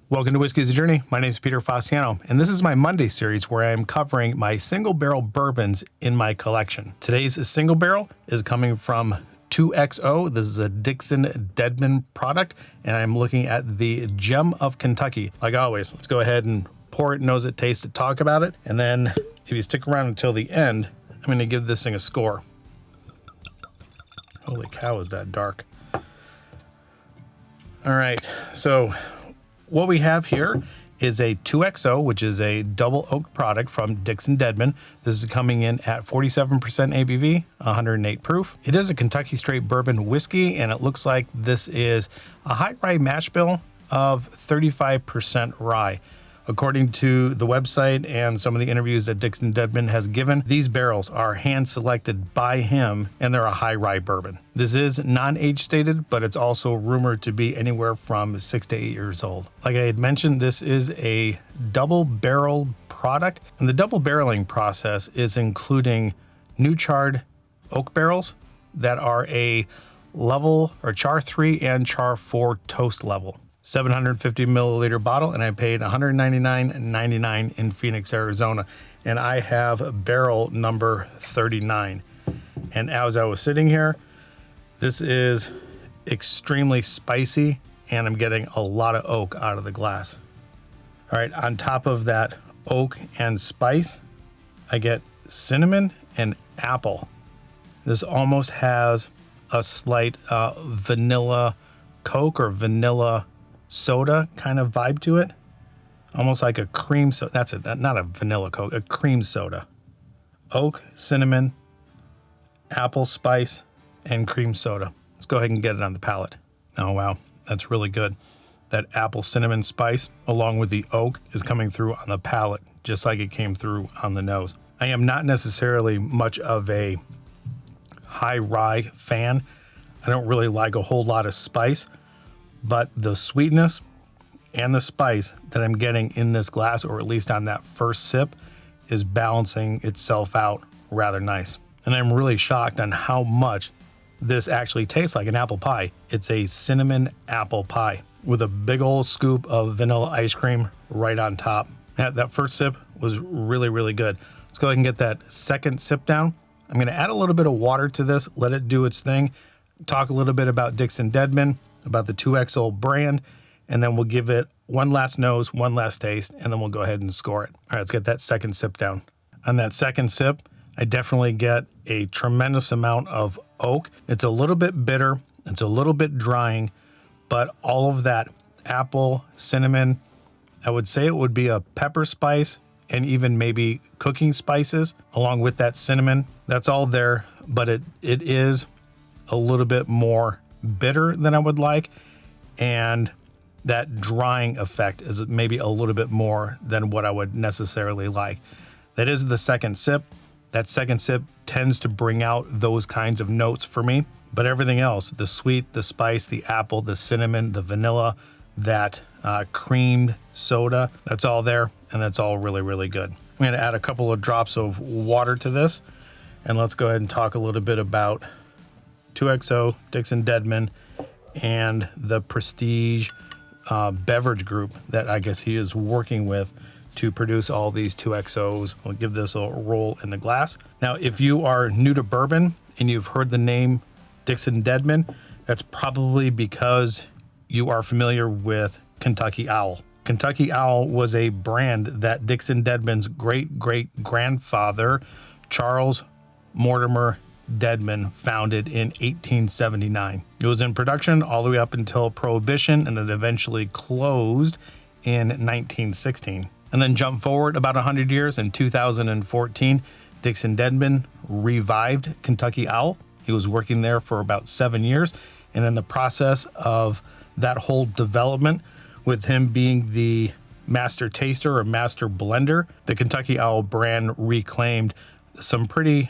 Welcome to Whiskey is a Journey. My name is Peter Fasciano, and this is my Monday series where I am covering my single barrel bourbons in my collection. Today's single barrel is coming from 2XO. This is a Dixon Deadman product, and I'm looking at the Gem of Kentucky. Like always, let's go ahead and pour it, nose it, taste it, talk about it, and then if you stick around until the end, I'm going to give this thing a score. Holy cow, is that dark. All right, so what we have here is a 2XO, which is a double oak product from Dixon Deadman. This is coming in at 47% ABV, 108 proof. It is a Kentucky Straight Bourbon whiskey, and it looks like this is a high rye mash bill of 35% rye. According to the website and some of the interviews that Dixon Deadman has given, these barrels are hand selected by him, and they're a high rye bourbon. This is non-age stated, but it's also rumored to be anywhere from 6 to 8 years old. Like I had mentioned, this is a double barrel product, and the double barreling process is including new charred oak barrels that are a level or char 3 and char 4 toast level. 750 milliliter bottle, and I paid $199.99 in Phoenix, Arizona. And I have barrel number 39. And as I was sitting here, this is extremely spicy, and I'm getting a lot of oak out of the glass. All right, on top of that oak and spice, I get cinnamon and apple. This almost has a slight vanilla Coke or vanilla soda kind of vibe to it, almost like a cream soda. That's it, not a vanilla Coke, a cream soda. Oak, cinnamon, apple spice, and cream soda. Let's go ahead and get it on the palate. Oh wow, that's really good. That apple cinnamon spice along with the oak is coming through on the palate just like it came through on the nose. I am not necessarily much of a high rye fan. I don't really like a whole lot of spice, but the sweetness and the spice that I'm getting in this glass, or at least on that first sip, is balancing itself out rather nice. And I'm really shocked on how much this actually tastes like an apple pie. It's a cinnamon apple pie with a big old scoop of vanilla ice cream right on top. That first sip was really, really good. Let's go ahead and get that second sip down. I'm gonna add a little bit of water to this, let it do its thing, talk a little bit about Dixon Deadman, about the 2XO brand, and then we'll give it one last nose, one last taste, and then we'll go ahead and score it. All right, let's get that second sip down. On that second sip, I definitely get a tremendous amount of oak. It's a little bit bitter, it's a little bit drying, but all of that apple, cinnamon, I would say it would be a pepper spice and even maybe cooking spices along with that cinnamon. That's all there, but it is a little bit more bitter than I would like, and that drying effect is maybe a little bit more than what I would necessarily like. That is the second sip. That second sip tends to bring out those kinds of notes for me, but everything else, the sweet, the spice, the apple, the cinnamon, the vanilla, that creamed soda, that's all there, and that's all really, really good. I'm gonna add a couple of drops of water to this, and let's go ahead and talk a little bit about 2XO, Dixon Deadman, and the Prestige beverage group that I guess he is working with to produce all these 2XOs. We'll give this a roll in the glass. Now, if you are new to bourbon and you've heard the name Dixon Deadman, that's probably because you are familiar with Kentucky Owl. Kentucky Owl was a brand that Dixon Deadman's great-great-grandfather, Charles Mortimer Deadman, founded in 1879. It was in production all the way up until Prohibition, and it eventually closed in 1916. And then jump forward about 100 years, in 2014, Dixon Deadman revived Kentucky Owl. He was working there for about 7 years, and in the process of that whole development, with him being the master taster or master blender, the Kentucky Owl brand reclaimed some pretty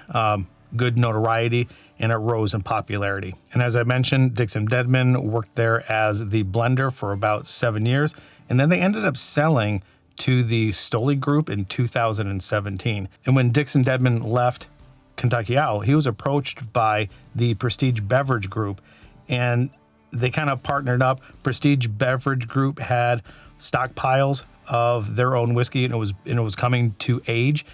good notoriety, and it rose in popularity. And as I mentioned, Dixon Deadman worked there as the blender for about 7 years, and then they ended up selling to the Stoli Group in 2017. And when Dixon Deadman left Kentucky Owl, he was approached by the Prestige Beverage Group, and they kind of partnered up. Prestige Beverage Group had stockpiles of their own whiskey, and it was coming to age.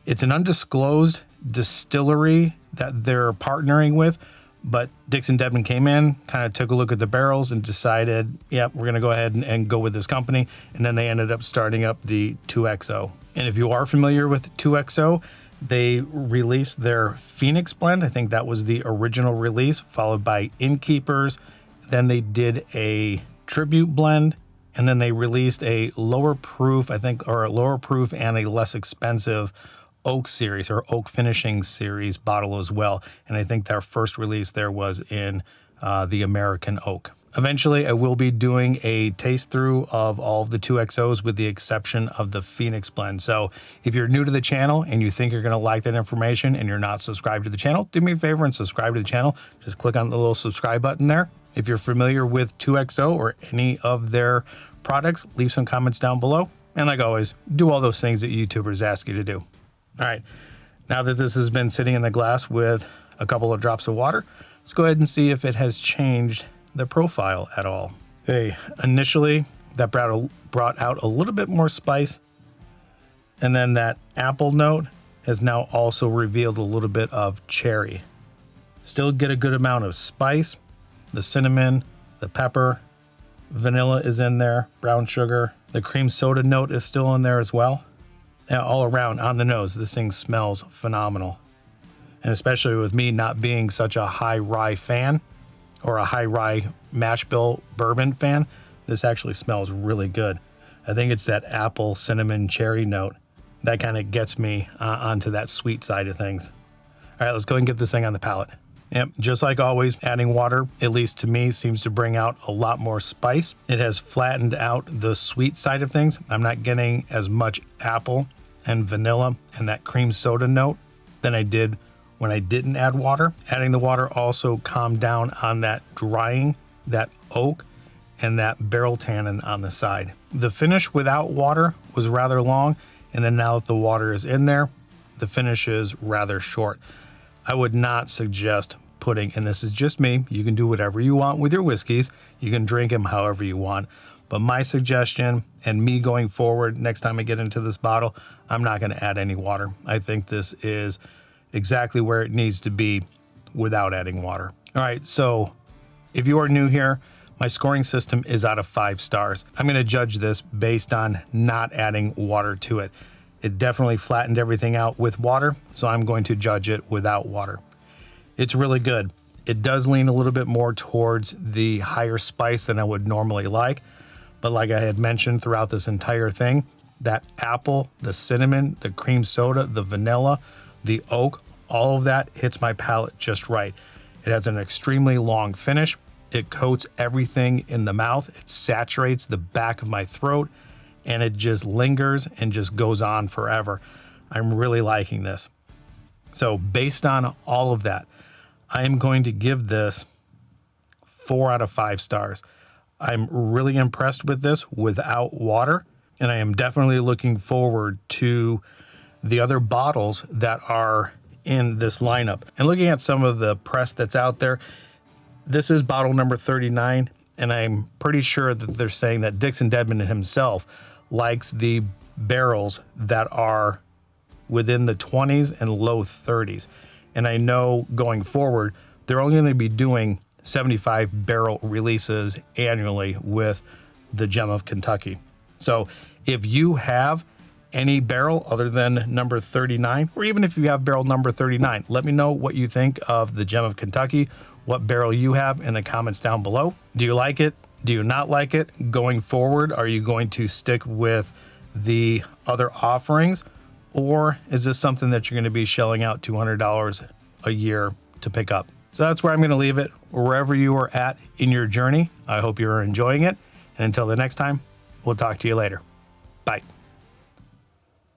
It's an undisclosed distillery that they're partnering with, but Dixon Dedman came in, kind of took a look at the barrels and decided, yep, we're going to go ahead and go with this company. And then they ended up starting up the 2XO. And if you are familiar with 2XO, they released their Phoenix blend. I think that was the original release, followed by Innkeepers. Then they did a Tribute blend, and then they released a lower proof, I think, or a lower proof and a less expensive oak series or oak finishing series bottle as well. And I think their first release there was in the American oak. Eventually, I will be doing a taste through of all of the 2XOs with the exception of the Phoenix blend. So if you're new to the channel and you think you're going to like that information and you're not subscribed to the channel, do me a favor and subscribe to the channel. Just click on the little subscribe button there. If you're familiar with 2XO or any of their products, leave some comments down below. And like always, do all those things that YouTubers ask you to do. All right, now that this has been sitting in the glass with a couple of drops of water, let's go ahead and see if it has changed the profile at all. Okay, initially that brought out a little bit more spice, and then that apple note has now also revealed a little bit of cherry. Still get a good amount of spice, the cinnamon, the pepper, vanilla is in there, brown sugar, the cream soda note is still in there as well. And all around on the nose, this thing smells phenomenal. And especially with me not being such a high rye fan or a high rye mash bill bourbon fan, this actually smells really good. I think it's that apple, cinnamon, cherry note that kind of gets me onto that sweet side of things. All right, let's go and get this thing on the palate. Yep, just like always, adding water, at least to me, seems to bring out a lot more spice. It has flattened out the sweet side of things. I'm not getting as much apple and vanilla and that cream soda note than I did when I didn't add water. Adding the water also calmed down on that drying, that oak, and that barrel tannin on the side. The finish without water was rather long, and then now that the water is in there, the finish is rather short. I would not suggest putting, and this is just me, you can do whatever you want with your whiskeys, you can drink them however you want, but my suggestion and me going forward, next time I get into this bottle, I'm not going to add any water. I think this is exactly where it needs to be without adding water. All right, so if you are new here, my scoring system is out of 5 stars. I'm going to judge this based on not adding water to it. It definitely flattened everything out with water, so I'm going to judge it without water. It's really good. It does lean a little bit more towards the higher spice than I would normally like, but like I had mentioned throughout this entire thing, that apple, the cinnamon, the cream soda, the vanilla, the oak, all of that hits my palate just right. It has an extremely long finish. It coats everything in the mouth. It saturates the back of my throat, and it just lingers and just goes on forever. I'm really liking this. So based on all of that, I am going to give this 4 out of 5 stars. I'm really impressed with this without water, and I am definitely looking forward to the other bottles that are in this lineup. And looking at some of the press that's out there, this is bottle number 39, and I'm pretty sure that they're saying that Dixon Dedman himself likes the barrels that are within the 20s and low 30s. And I know going forward, they're only going to be doing 75 barrel releases annually with the Gem of Kentucky. So if you have any barrel other than number 39, or even if you have barrel number 39, let me know what you think of the Gem of Kentucky, what barrel you have in the comments down below. Do you like it? Do you not like it? Going forward, are you going to stick with the other offerings, or is this something that you're going to be shelling out $200 a year to pick up? So that's where I'm going to leave it. Wherever you are at in your journey, I hope you're enjoying it. And until the next time, we'll talk to you later. Bye.